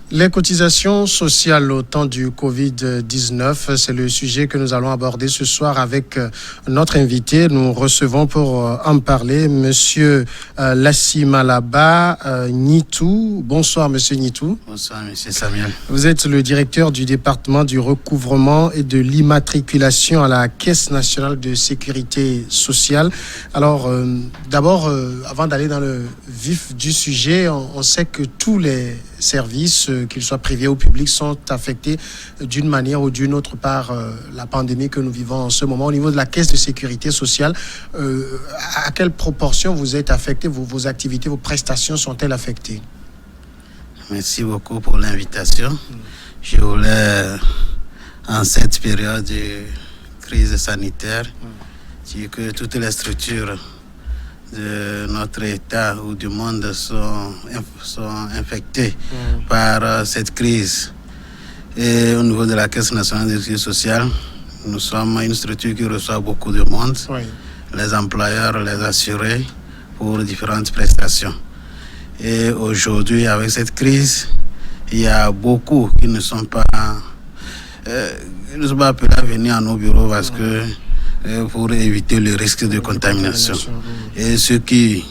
Les cotisations sociales au temps du Covid-19, c'est le sujet que nous allons aborder ce soir avec notre invité. Nous recevons pour en parler Monsieur Lassi Malaba Nitou. Bonsoir Monsieur Nitou. Bonsoir Monsieur Samuel. Vous êtes le directeur du département du recouvrement et de l'immatriculation à la Caisse nationale de sécurité sociale. Alors d'abord, avant d'aller dans le vif du sujet, on sait que tous les services, qu'ils soient privés ou publics, sont affectés d'une manière ou d'une autre par la pandémie que nous vivons en ce moment. Au niveau de la Caisse de sécurité sociale, à quelle proportion vous êtes affecté, vos activités, vos prestations sont-elles affectées? Merci beaucoup pour l'invitation. Je voulais, en cette période de crise sanitaire, dire que toutes les structures de notre État ou du monde sont infectés par cette crise. Et au niveau de la Caisse nationale de sécurité sociale, nous sommes une structure qui reçoit beaucoup de monde, les employeurs, les assurés, pour différentes prestations. Et aujourd'hui, avec cette crise, il y a beaucoup qui ne sont pas appelés à venir à nos bureaux parce que pour éviter le risque de contamination. Et ceux qui,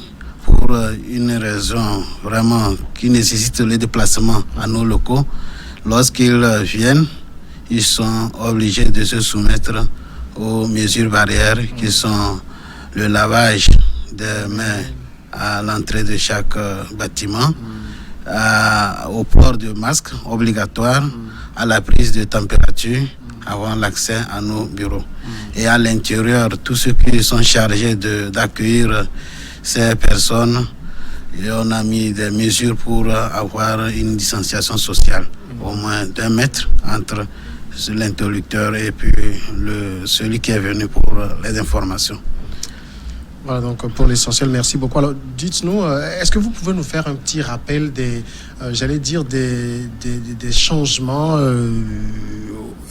pour une raison vraiment qui nécessite le déplacement à nos locaux, lorsqu'ils viennent, ils sont obligés de se soumettre aux mesures barrières qui sont le lavage des mains à l'entrée de chaque bâtiment, au port de masque obligatoire, à la prise de température avant l'accès à nos bureaux. Et à l'intérieur, tous ceux qui sont chargés d'accueillir ces personnes, et on a mis des mesures pour avoir une distanciation sociale, au moins d'1 mètre entre l'interlocuteur et puis celui qui est venu pour les informations. Voilà, donc pour l'essentiel, merci beaucoup. Alors, dites-nous, est-ce que vous pouvez nous faire un petit rappel des changements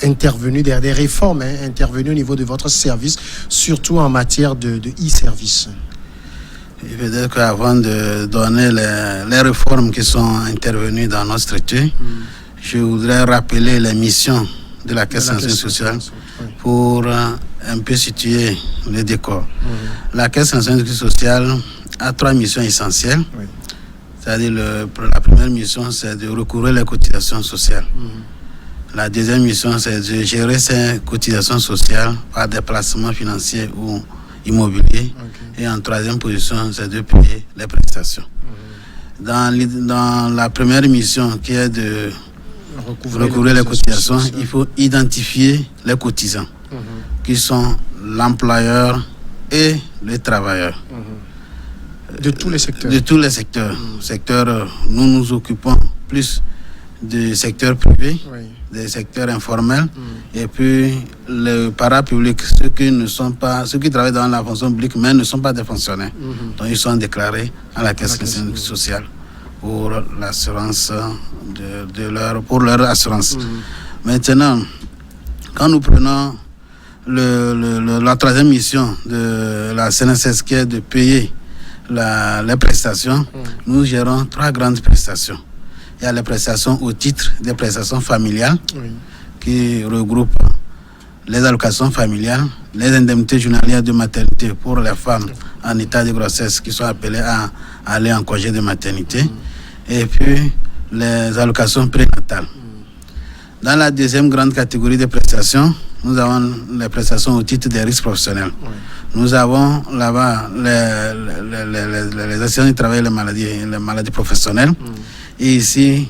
intervenus, des réformes intervenues au niveau de votre service, surtout en matière de e-service? Peut-être qu'avant de donner les réformes qui sont intervenues dans notre structure, je voudrais rappeler les missions de la Caisse nationale sociale pour un peu situer le décor. La Caisse nationale sociale a 3 missions essentielles. C'est-à-dire la première mission, c'est de recouvrer les cotisations sociales. La deuxième mission, c'est de gérer ces cotisations sociales par des placements financiers ou immobiliers. Et en troisième position, c'est de payer les prestations. Dans la première mission, qui est de recouvrer les cotisations, il faut identifier les cotisants, qui sont l'employeur et le travailleur. De tous les secteurs. De tous les secteurs. Nous nous occupons plus du secteur privé, des secteurs informels, et puis le parapublic, ceux qui travaillent dans la fonction publique, mais ne sont pas des fonctionnaires. Donc ils sont déclarés à la Caisse nationale sociale pour l'assurance pour leur assurance. Maintenant, quand nous prenons la troisième mission de la CNSS, qui est de payer les prestations, nous gérons 3 grandes prestations. Il y a les prestations au titre des prestations familiales, qui regroupent les allocations familiales, les indemnités journalières de maternité pour les femmes en état de grossesse qui sont appelées à aller en congé de maternité, et puis les allocations prénatales. Dans la deuxième grande catégorie de prestations, nous avons les prestations au titre des risques professionnels. Nous avons là-bas les accidents du travail et les maladies professionnelles. Et ici,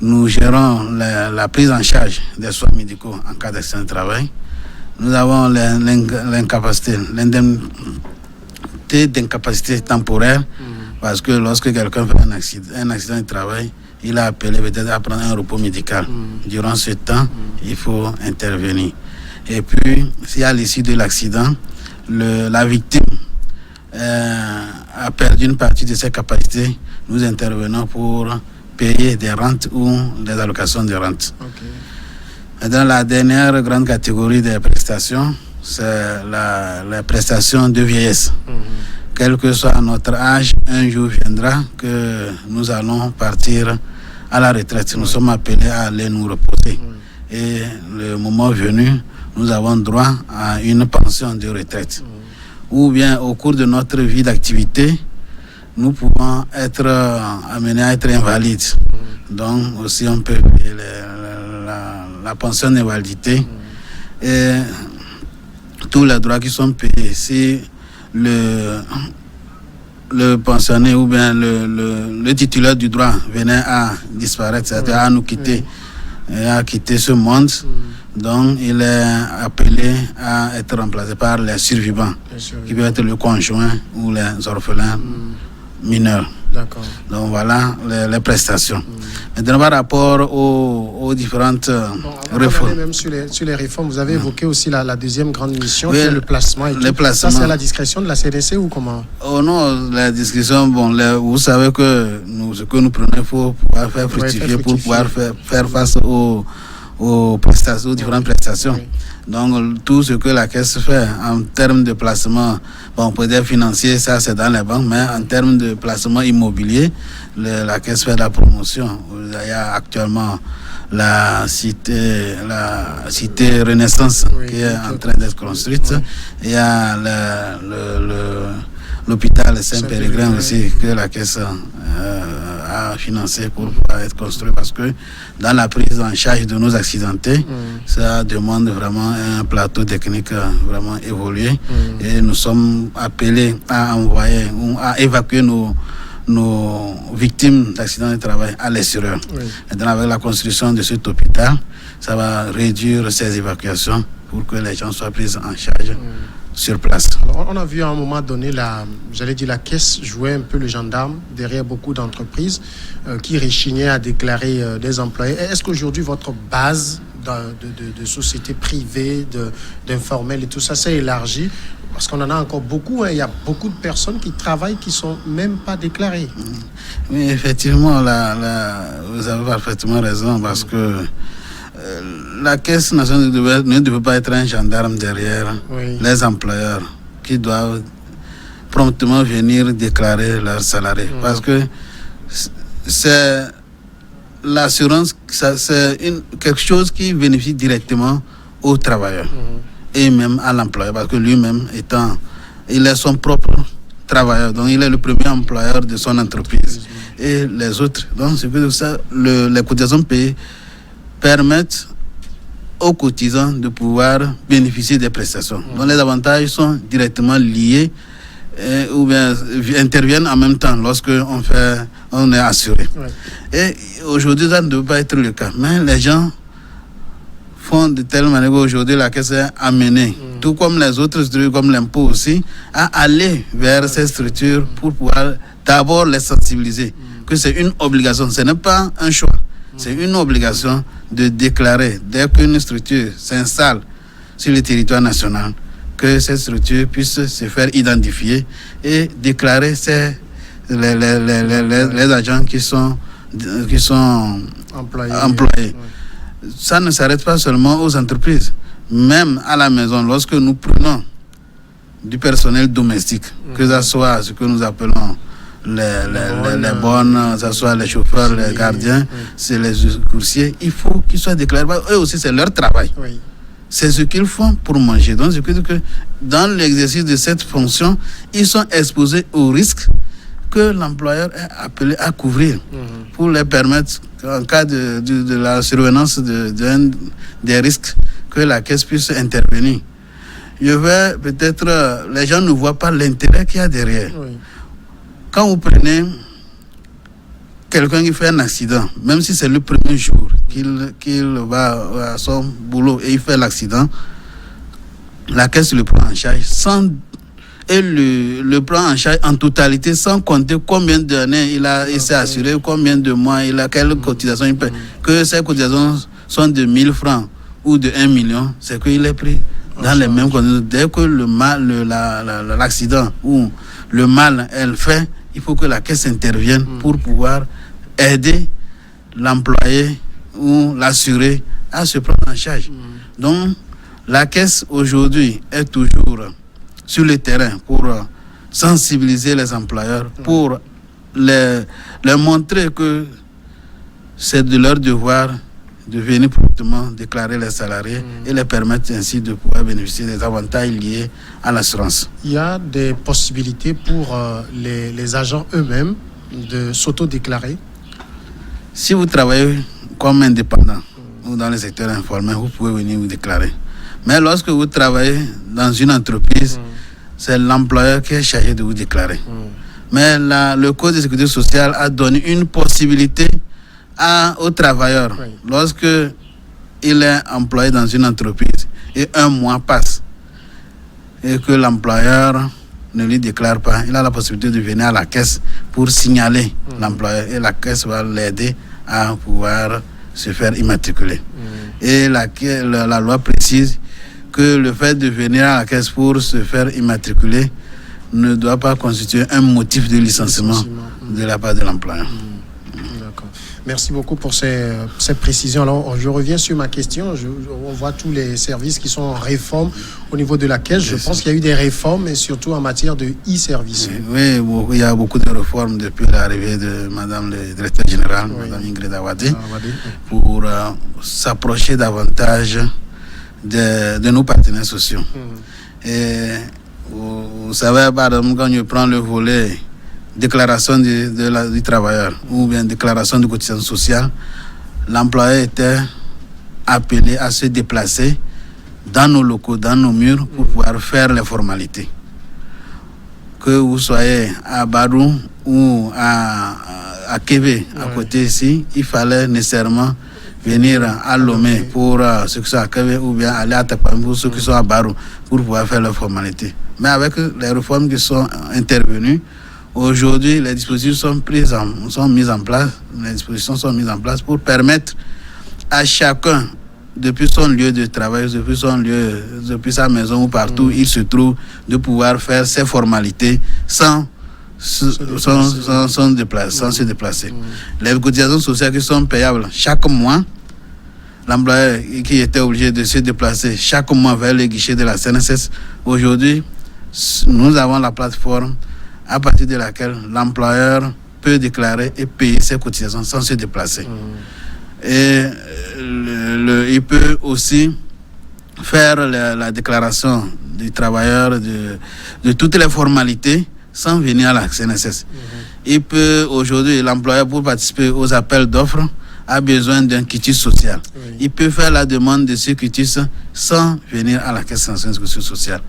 nous gérons la prise en charge des soins médicaux en cas d'accident du travail. Nous avons l'incapacité, l'indemnité d'incapacité temporaire, parce que lorsque quelqu'un fait un accident du travail, il a appelé peut-être à prendre un repos médical. Durant ce temps, il faut intervenir. Et puis, si à l'issue de l'accident, la victime a perdu une partie de ses capacités, nous intervenons pour payer des rentes ou des allocations de rente. Dans la dernière grande catégorie des prestations, c'est la prestation de vieillesse. Quel que soit notre âge, un jour viendra que nous allons partir à la retraite. Nous sommes appelés à aller nous reposer. Et le moment venu, nous avons droit à une pension de retraite. Ou bien au cours de notre vie d'activité, nous pouvons être amenés à être invalides. Donc aussi on peut payer la pension d'invalidité et tous les droits qui sont payés. Si le pensionnaire ou bien le titulaire du droit venait à disparaître, c'est-à-dire à nous quitter, et à quitter ce monde, donc il est appelé à être remplacé par les survivants, qui peuvent être le conjoint ou les orphelins mineurs. D'accord. Donc voilà les prestations. Maintenant, par rapport aux différentes réformes. Même sur les réformes, vous avez évoqué aussi la deuxième grande mission, qui est le placement. Ça, c'est à la discrétion de la CDC ou comment? Oh non, la discrétion, vous savez que ce que nous prenons, il faut pouvoir faire fructifier, pour pouvoir faire face aux prestations, aux différentes prestations. Oui. Donc, tout ce que la Caisse fait en termes de placement, on peut dire financier, ça c'est dans les banques, mais en termes de placement immobilier, la Caisse fait la promotion. Il y a actuellement la cité Renaissance qui est en train d'être construite. Il y a l'hôpital Saint-Périgrin aussi que la Caisse a financé pour pouvoir être construit, parce que dans la prise en charge de nos accidentés, ça demande vraiment un plateau technique vraiment évolué et nous sommes appelés à envoyer ou à évacuer nos victimes d'accidents de travail à l'extérieur. Maintenant, avec la construction de cet hôpital, ça va réduire ces évacuations pour que les gens soient pris en charge sur place. Alors, on a vu à un moment donné la Caisse jouer un peu le gendarme derrière beaucoup d'entreprises qui rechignaient à déclarer des employés. Est-ce qu'aujourd'hui votre base de sociétés privées, d'informels et tout ça s'est élargie? Parce qu'on en a encore beaucoup. Il y a beaucoup de personnes qui travaillent qui ne sont même pas déclarées. Oui, effectivement, vous avez parfaitement raison, parce que la Caisse nationale ne devait pas être un gendarme derrière les employeurs qui doivent promptement venir déclarer leurs salariés. Parce que c'est l'assurance, c'est quelque chose qui bénéficie directement aux travailleurs et même à l'employeur, parce que lui-même il est son propre travailleur, donc il est le premier employeur de son entreprise et les autres. Donc c'est que ça, les cotisations payées permettent aux cotisants de pouvoir bénéficier des prestations. Donc les avantages sont directement liés ou bien interviennent en même temps lorsque on est assuré. Et aujourd'hui, ça ne doit pas être le cas. Mais les gens font de telle manière qu'aujourd'hui, la Caisse est amenée, tout comme les autres structures, comme l'impôt aussi, à aller vers ces structures pour pouvoir d'abord les sensibiliser, que c'est une obligation, ce n'est pas un choix. C'est une obligation de déclarer, dès qu'une structure s'installe sur le territoire national, que cette structure puisse se faire identifier et déclarer les agents qui sont employés. Ça ne s'arrête pas seulement aux entreprises. Même à la maison, lorsque nous prenons du personnel domestique, que ce soit ce que nous appelons les bonnes, que ce soit les chauffeurs, les gardiens, c'est les coursiers, il faut qu'ils soient déclarés. Eux aussi, c'est leur travail. C'est ce qu'ils font pour manger. Donc, c'est que dans l'exercice de cette fonction, ils sont exposés aux risques que l'employeur est appelé à couvrir pour les permettre, en cas de la survenance des risques, que la Caisse puisse intervenir. Les gens ne voient pas l'intérêt qu'il y a derrière. Quand vous prenez quelqu'un qui fait un accident, même si c'est le premier jour qu'il va à son boulot et il fait l'accident, la Caisse le prend en charge et le prend en charge en totalité, sans compter combien d'années il s'est assuré, combien de mois quelle cotisation il paie. Que ces cotisations sont de 1000 francs ou de 1 million, c'est qu'il est pris dans les mêmes conditions. Dès que l'accident ou le mal est fait, il faut que la Caisse intervienne pour pouvoir aider l'employé ou l'assuré à se prendre en charge. Donc, la Caisse aujourd'hui est toujours sur le terrain pour sensibiliser les employeurs, pour leur montrer que c'est de leur devoir de venir promptement déclarer les salariés et les permettre ainsi de pouvoir bénéficier des avantages liés à l'assurance. Il y a des possibilités pour les agents eux-mêmes de s'auto-déclarer. Si vous travaillez comme indépendant ou dans le secteur informel, vous pouvez venir vous déclarer. Mais lorsque vous travaillez dans une entreprise, c'est l'employeur qui est chargé de vous déclarer. Mais le Code de sécurité sociale a donné une possibilité aux travailleurs, lorsque il est employé dans une entreprise et un mois passe et que l'employeur ne lui déclare pas, il a la possibilité de venir à la caisse pour signaler l'employeur et la caisse va l'aider à pouvoir se faire immatriculer. Et la loi précise que le fait de venir à la caisse pour se faire immatriculer ne doit pas constituer un motif de licenciement de la part de l'employeur. D'accord. Merci beaucoup pour ces précisions. Alors, je reviens sur ma question. On voit tous les services qui sont en réforme au niveau de la caisse. Je pense qu'il y a eu des réformes, et surtout en matière de e-service. Oui, il y a beaucoup de réformes depuis l'arrivée de Madame le directeur général, Madame Ingrid Awadi, pour s'approcher davantage de nos partenaires sociaux. Et vous savez, par exemple, quand je prends le volet déclaration du travailleur ou bien déclaration de cotisation sociale, l'employeur était appelé à se déplacer dans nos locaux, dans nos murs pour pouvoir faire les formalités. Que vous soyez à Barou ou à Kébé, à côté ici, il fallait nécessairement venir à Lomé pour ceux qui sont à Kébé ou bien aller à Takpam pour ceux qui sont à Barou pour pouvoir faire les formalités. Mais avec les réformes qui sont intervenues, aujourd'hui, les dispositions sont mises en place. Les dispositions sont mises en place pour permettre à chacun, depuis son lieu de travail, depuis sa maison ou partout où il se trouve, de pouvoir faire ses formalités sans se déplacer. Les cotisations sociales qui sont payables chaque mois, l'employeur qui était obligé de se déplacer chaque mois vers le guichet de la CNSS, aujourd'hui, nous avons la plateforme à partir de laquelle l'employeur peut déclarer et payer ses cotisations sans se déplacer. Et il peut aussi faire la déclaration du travailleur de toutes les formalités sans venir à la CNSS. Il peut aujourd'hui, l'employeur, pour participer aux appels d'offres, a besoin d'un quitus social. Il peut faire la demande de ce quitus sans venir à la caisse de sécurité sociale.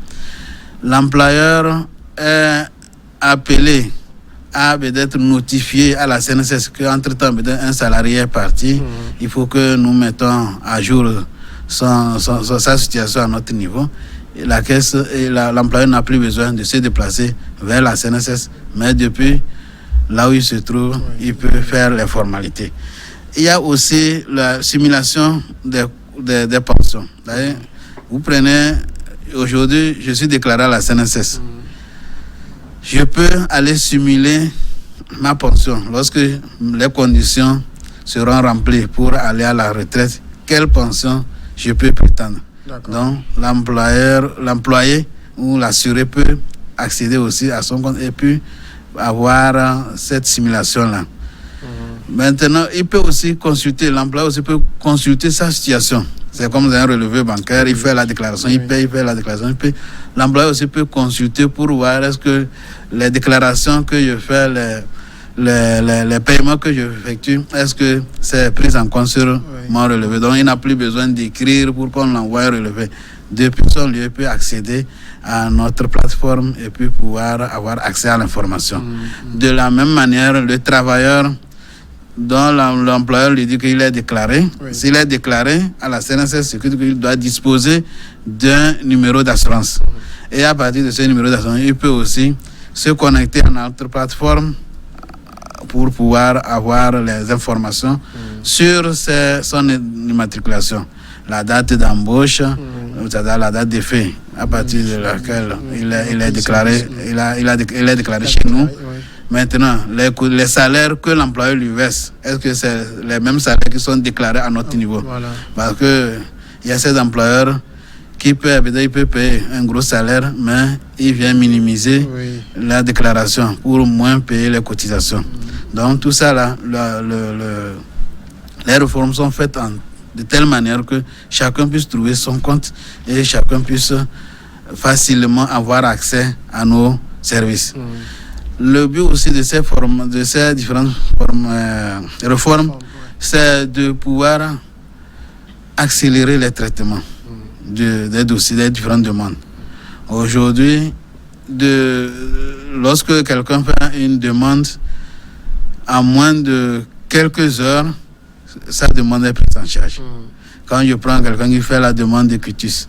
L'employeur est appelé à peut-être notifier à la CNSS qu'entre-temps, un salarié est parti. Il faut que nous mettons à jour sa situation à notre niveau. Et la caisse et l'employeur n'a plus besoin de se déplacer vers la CNSS, mais depuis là où il se trouve, il peut faire les formalités. Il y a aussi la simulation des pensions. D'ailleurs, vous prenez, aujourd'hui, je suis déclaré à la CNSS. Je peux aller simuler ma pension lorsque les conditions seront remplies pour aller à la retraite. Quelle pension je peux prétendre? Donc, l'employé ou l'assuré peut accéder aussi à son compte et puis avoir cette simulation-là. Maintenant, il peut aussi consulter, l'employé aussi peut consulter sa situation. C'est comme un relevé bancaire, il fait la déclaration, il paye, la déclaration, il paye. L'employé aussi peut consulter pour voir est-ce que les déclarations que je fais, les paiements que je effectue, est-ce que c'est pris en compte sur mon relevé. Donc, il n'a plus besoin d'écrire pour qu'on l'envoie un relevé. Depuis son lieu, il peut accéder à notre plateforme et puis pouvoir avoir accès à l'information. De la même manière, le travailleur dont l'employeur lui dit qu'il est déclaré, s'il est déclaré à la CNSS, c'est qu'il doit disposer d'un numéro d'assurance. Et à partir de ce numéro d'assurance, il peut aussi se connecter à notre plateforme pour pouvoir avoir les informations sur son immatriculation, la date d'embauche, c'est-à-dire la date d'effet à partir de laquelle il est déclaré, il est déclaré chez nous. Maintenant, les salaires que l'employeur lui verse, est-ce que c'est les mêmes salaires qui sont déclarés à notre niveau? Parce que il y a ces employeurs qui peut payer un gros salaire, mais il vient minimiser la déclaration pour moins payer les cotisations. Donc tout ça là, les réformes sont faites de telle manière que chacun puisse trouver son compte et chacun puisse facilement avoir accès à nos services. Le but aussi de ces différentes réformes, c'est de pouvoir accélérer les traitements des dossiers, des différentes demandes. Aujourd'hui, lorsque quelqu'un fait une demande, en moins de quelques heures, sa demande est prise en charge. Quand je prends quelqu'un qui fait la demande de quitus,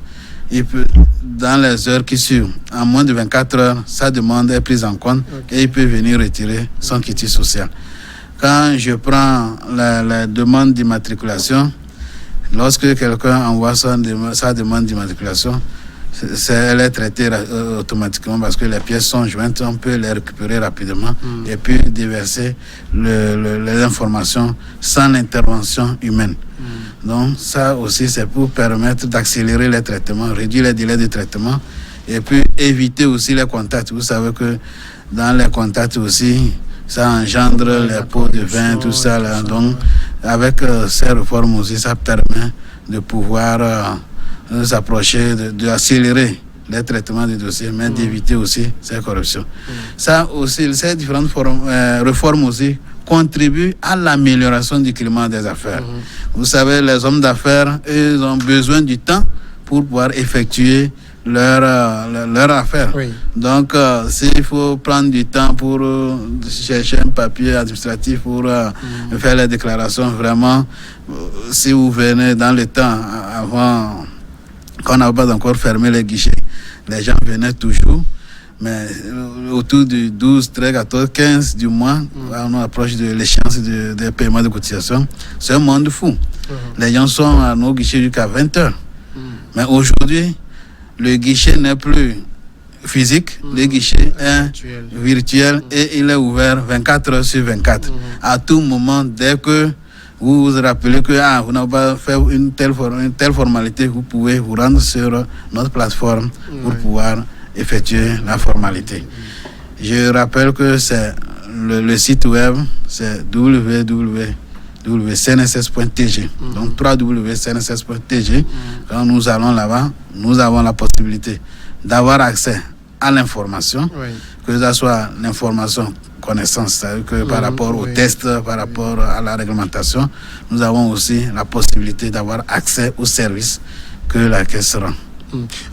il peut, dans les heures qui suivent, en moins de 24 heures, sa demande est prise en compte et il peut venir retirer son quitus social. Quand je prends la demande d'immatriculation, lorsque quelqu'un envoie sa demande d'immatriculation, elle est traitée automatiquement parce que les pièces sont jointes, on peut les récupérer rapidement et puis déverser les informations sans l'intervention humaine. Donc ça aussi, c'est pour permettre d'accélérer les traitements, réduire les délais de traitement et puis éviter aussi les contacts. Vous savez que dans les contacts aussi, ça engendre les pots de vin, tout ça. Là. Donc avec ces réformes aussi, ça permet de pouvoir s'approcher, d'accélérer les traitements des dossiers, mais d'éviter aussi ces corruptions. Ça aussi, ces différentes réformes aussi contribuent à l'amélioration du climat des affaires. Vous savez, les hommes d'affaires, ils ont besoin du temps pour pouvoir effectuer leur affaire. Donc, s'il faut prendre du temps pour chercher un papier administratif pour faire les déclarations, vraiment, si vous venez dans le temps avant qu'on n'a pas encore fermé les guichets, les gens venaient toujours, mais autour du 12, 13, 14, 15 du mois, on approche de l'échéance des paiements de cotisation. C'est un monde fou. Les gens sont à nos guichets jusqu'à 20 heures. Mais aujourd'hui, le guichet n'est plus physique, le guichet est virtuel et il est ouvert 24 heures sur 24. À tout moment, dès que vous vous rappelez que vous n'avez pas fait une telle formalité, vous pouvez vous rendre sur notre plateforme pour pouvoir effectuer la formalité. Je rappelle que c'est le site web, c'est www.cnss.tg. Donc www.cnss.tg. Quand nous allons là-bas, nous avons la possibilité d'avoir accès à l'information, que ce soit l'information connaissance, c'est-à-dire que par rapport aux tests, par rapport à la réglementation, nous avons aussi la possibilité d'avoir accès aux services que la Caisse rend.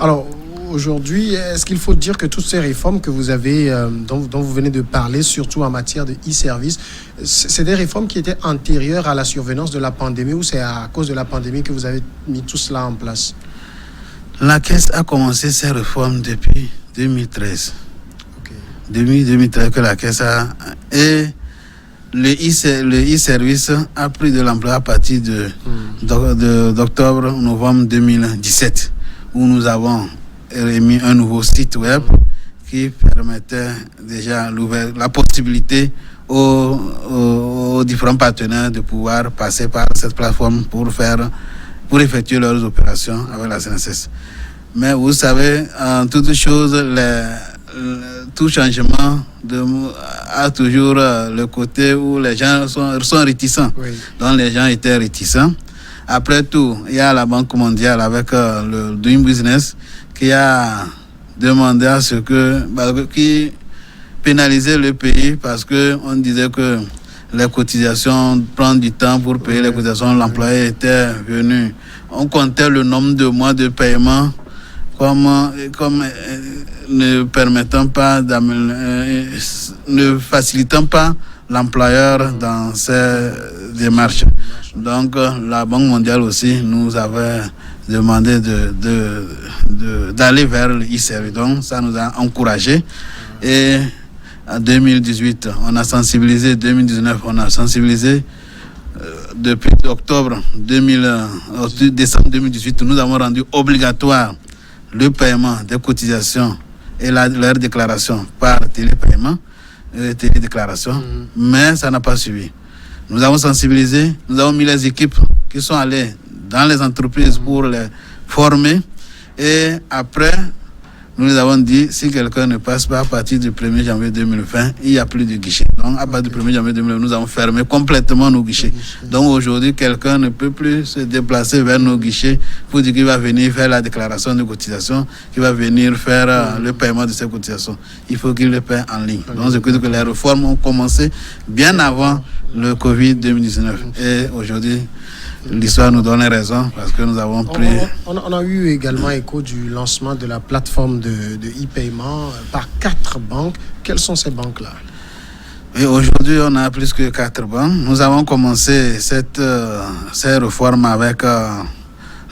Alors, aujourd'hui, est-ce qu'il faut dire que toutes ces réformes que vous avez, dont vous venez de parler, surtout en matière de e-service, c'est des réformes qui étaient antérieures à la survenance de la pandémie ou c'est à cause de la pandémie que vous avez mis tout cela en place? La Caisse a commencé ces réformes depuis 2013. 2013 que la Caisse a... Et le e-service a pris de l'ampleur à partir d'octobre-novembre 2017, où nous avons émis un nouveau site web qui permettait déjà la possibilité aux différents partenaires de pouvoir passer par cette plateforme pour effectuer leurs opérations avec la CNSS. Mais vous savez, en toute chose, tout changement a toujours le côté où les gens sont réticents. Donc les gens étaient réticents. Après tout, il y a la Banque mondiale avec le Doing Business qui a demandé à ce qui pénalisait le pays parce qu'on disait que les cotisations prennent du temps pour payer les cotisations. L'employé était venu. On comptait le nombre de mois de paiement comme ne permettant pas, ne facilitant pas l'employeur dans ses démarches. Donc la Banque mondiale aussi nous avait demandé d'aller vers le e-service. Donc ça nous a encouragés. Et en 2018, on a sensibilisé, 2019, on a sensibilisé. Depuis décembre 2018, nous avons rendu obligatoire le paiement des cotisations et leur déclaration par télépaiement, télédéclaration, mais ça n'a pas suivi. Nous avons sensibilisé, nous avons mis les équipes qui sont allées dans les entreprises pour les former et après, nous avons dit, si quelqu'un ne passe pas à partir du 1er janvier 2020, il n'y a plus de guichet. Donc, à partir du 1er janvier 2020, nous avons fermé complètement nos guichets. Donc, aujourd'hui, quelqu'un ne peut plus se déplacer vers nos guichets pour dire qu'il va venir faire la déclaration de cotisation, qu'il va venir faire le paiement de ses cotisations. Il faut qu'il le paie en ligne. Donc, je crois que les réformes ont commencé bien avant le Covid-2019. Et aujourd'hui, l'histoire nous donne raison parce que nous avons pris... On a eu également écho du lancement de la plateforme de e-paiement par 4 banques. Quelles sont ces banques-là? Et aujourd'hui, on a plus que 4 banques. Nous avons commencé ces réformes avec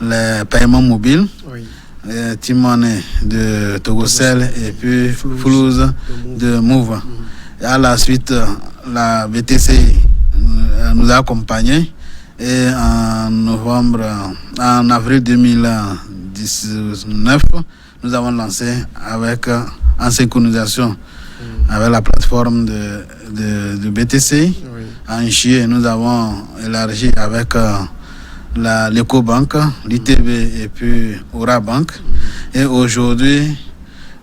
les paiements mobiles. Oui. T-Money de Togocel et puis Flouz de Move. Et à la suite, la BTC nous a accompagnés. Et en avril 2019, nous avons lancé en synchronisation avec la plateforme de BTC. Oui. En juillet, nous avons élargi avec l'Ecobank, l'ITB et puis Aura Bank. Et aujourd'hui,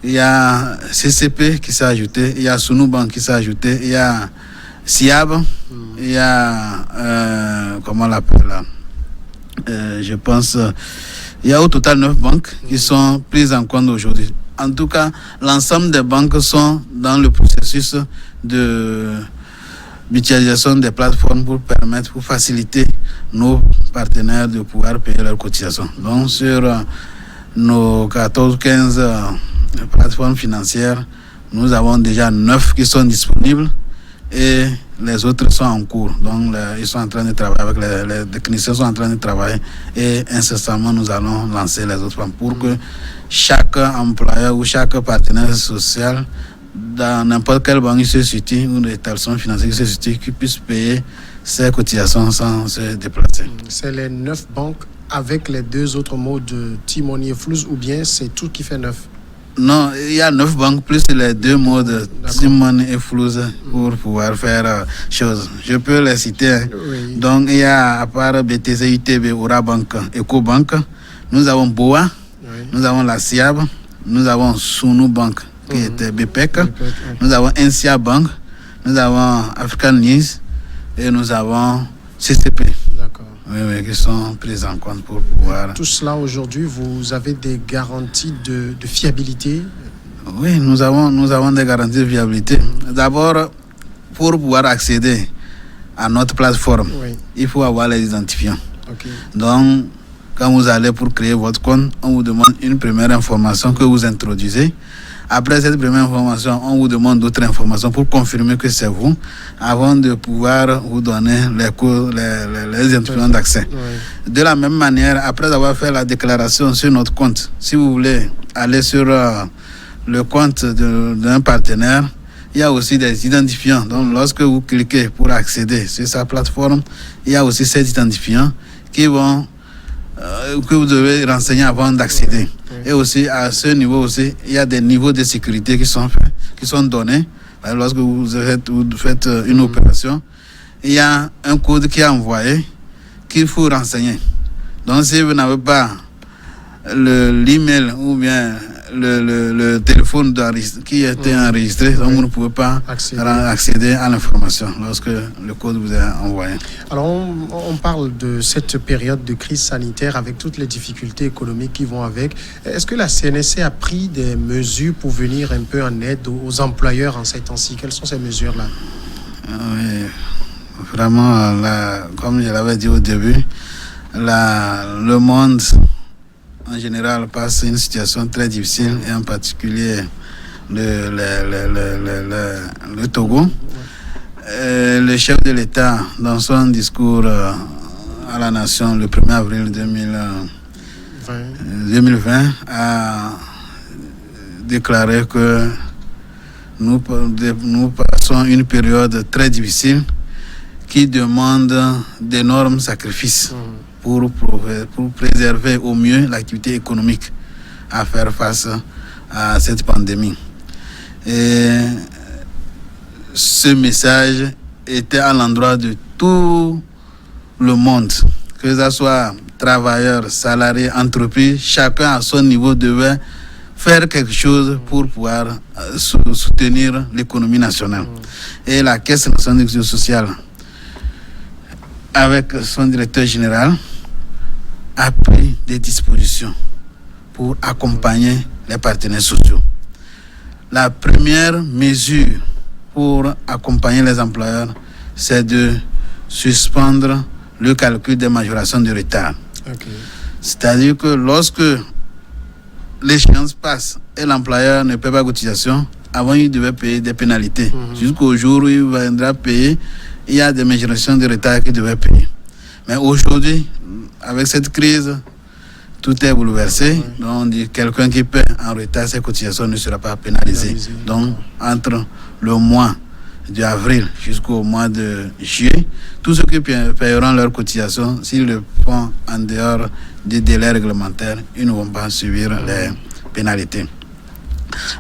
il y a CCP qui s'est ajouté, il y a Sunu Bank qui s'est ajouté, il y a SIAB, il y a, comment on l'appelle là, je pense, il y a au total 9 banques qui sont prises en compte aujourd'hui. En tout cas, l'ensemble des banques sont dans le processus de mutualisation des plateformes pour faciliter nos partenaires de pouvoir payer leurs cotisations. Donc, sur nos 14-15 plateformes financières, nous avons déjà 9 qui sont disponibles et les autres sont en cours. Donc, ils sont en train de travailler avec les techniciens sont en train de travailler et incessamment, nous allons lancer les autres pour que chaque employeur ou chaque partenaire social dans n'importe quelle banque qui se situe ou établissement financier qui se situe, qui puisse payer ses cotisations sans se déplacer. C'est les 9 banques avec les 2 autres modes de T-Money et Flouz ou bien c'est tout qui fait 9? Non, il y a 9 banques plus les 2 modes T-Money et Flouz pour pouvoir faire choses. Je peux les citer. Hein. Oui. Donc, il y a à part BTC, ITB, Aura Bank, Ecobank, nous avons BOA, oui. Nous avons la SIAB, nous avons Sunu Bank qui était BPEC, nous avons NCA Bank, nous avons African News et nous avons CCP. D'accord. Oui, qui sont prises en compte pour pouvoir... Tout cela aujourd'hui, vous avez des garanties de fiabilité? Oui, nous avons des garanties de fiabilité. D'abord, pour pouvoir accéder à notre plateforme, oui. Il faut avoir les identifiants. Okay. Donc, quand vous allez pour créer votre compte, on vous demande une première information que vous introduisez. Après cette première information, on vous demande d'autres informations pour confirmer que c'est vous, avant de pouvoir vous donner les identifiants d'accès. Oui. De la même manière, après avoir fait la déclaration sur notre compte, si vous voulez aller sur le compte d'un partenaire, il y a aussi des identifiants. Donc, lorsque vous cliquez pour accéder sur sa plateforme, il y a aussi ces identifiants qui vont que vous devez renseigner avant d'accéder. Et aussi, à ce niveau aussi, il y a des niveaux de sécurité qui sont faits, qui sont donnés. Lorsque vous faites une opération, il y a un code qui est envoyé qu'il faut renseigner. Donc, si vous n'avez pas l'email ou bien le téléphone qui a été enregistré, donc vous ne pouvez pas accéder à l'information lorsque le code vous est envoyé. Alors, on parle de cette période de crise sanitaire avec toutes les difficultés économiques qui vont avec. Est-ce que la CNSC a pris des mesures pour venir un peu en aide aux employeurs en ces temps-ci? Quelles sont ces mesures-là? Oui, vraiment, comme je l'avais dit au début, le monde en général passe une situation très difficile et en particulier le Togo. Le chef de l'État, dans son discours à la nation le 1er avril 2020, a déclaré que nous passons une période très difficile qui demande d'énormes sacrifices pour préserver au mieux l'activité économique à faire face à cette pandémie. Et ce message était à l'endroit de tout le monde, que ce soit travailleurs, salariés, entreprises, chacun à son niveau devait faire quelque chose pour pouvoir soutenir l'économie nationale. Et la Caisse nationale de sécurité sociale, avec son directeur général, a pris des dispositions pour accompagner les partenaires sociaux. La première mesure pour accompagner les employeurs, c'est de suspendre le calcul des majorations de retard. Okay. C'est-à-dire que lorsque l'échéance passe et l'employeur ne paie pas cotisation, avant il devait payer des pénalités. Jusqu'au jour où il viendra payer, il y a des majorations de retard qu'il devait payer. Mais aujourd'hui, avec cette crise, tout est bouleversé. Donc on dit quelqu'un qui paie en retard ses cotisations ne sera pas pénalisé. Donc entre le mois d'avril jusqu'au mois de juillet, tous ceux qui paieront leurs cotisations, s'ils le font en dehors des délais réglementaires, ils ne vont pas subir les pénalités.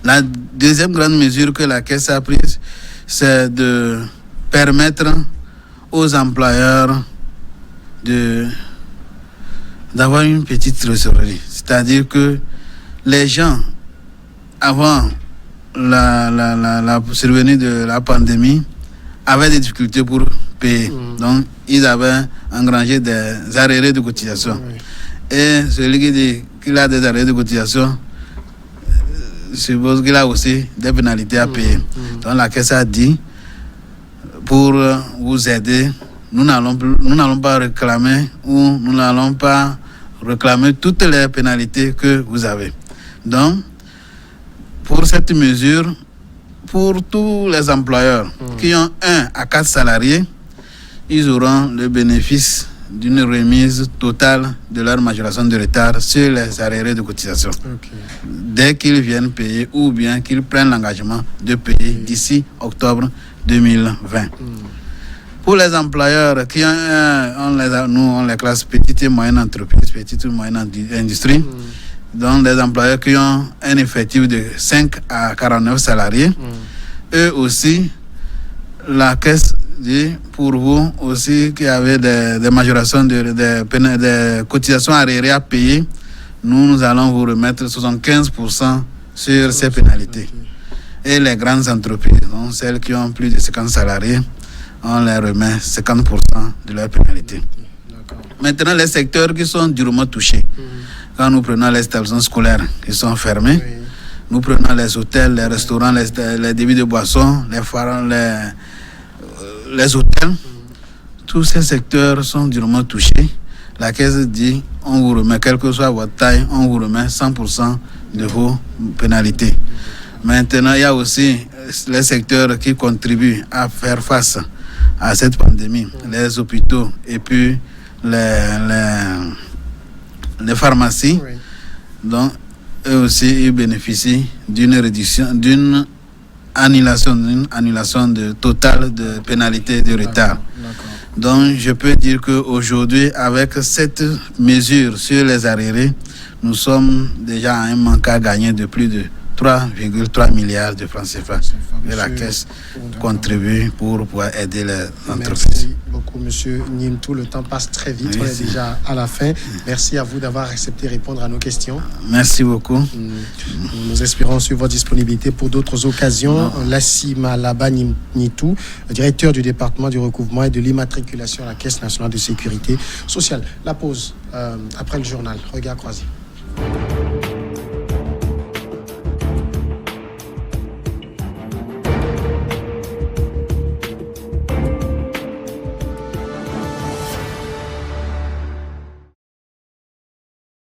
La deuxième grande mesure que la Caisse a prise, c'est de permettre aux employeurs d'avoir une petite trésorerie. C'est-à-dire que les gens, avant la survenue de la pandémie, avaient des difficultés pour payer. Donc, ils avaient engrangé des arriérés de cotisation. Et celui qui dit qu'il a des arriérés de cotisation, suppose qu'il a aussi des pénalités à payer. Donc, la Caisse a dit, pour vous aider, nous n'allons pas réclamer ou nous n'allons pas réclamer toutes les pénalités que vous avez. Donc, pour cette mesure, pour tous les employeurs qui ont 1 à 4 salariés, ils auront le bénéfice d'une remise totale de leur majoration de retard sur les arriérés de cotisation. Dès qu'ils viennent payer ou bien qu'ils prennent l'engagement de payer d'ici octobre 2020. Pour les employeurs qui ont, on les classe petites et moyennes entreprises, petites et moyennes industries, donc les employeurs qui ont un effectif de 5 à 49 salariés, eux aussi, la Caisse dit pour vous aussi qui avez des majorations des cotisations arriérées à payer, nous allons vous remettre 75% sur ces pénalités. Et les grandes entreprises, donc celles qui ont plus de 50 salariés, on les remet 50% de leurs pénalités. Maintenant, les secteurs qui sont durement touchés, quand nous prenons les établissements scolaires qui sont fermés, nous prenons les hôtels, les restaurants, les débits de boissons, les hôtels, tous ces secteurs sont durement touchés. La Caisse dit, on vous remet, quelle que soit votre taille, on vous remet 100% de vos pénalités. Maintenant, il y a aussi les secteurs qui contribuent à faire face à cette pandémie, les hôpitaux et puis les pharmacies. Donc, eux aussi, ils bénéficient d'une réduction, d'une annulation totale de pénalités de retard. Donc, je peux dire qu'aujourd'hui, avec cette mesure sur les arriérés, nous sommes déjà à un manque à gagner de plus de 3,3 milliards de francs CFA. Et la Caisse contribue pour pouvoir aider les entreprises. Merci beaucoup, M. Niemtou. Le temps passe très vite. On est déjà à la fin. Merci à vous d'avoir accepté de répondre à nos questions. Merci beaucoup. Nous espérons suivre votre disponibilité pour d'autres occasions. Lassima Laba Niemtou, directeur du département du recouvrement et de l'immatriculation à la Caisse nationale de sécurité sociale. La pause après le journal. Regard croisé.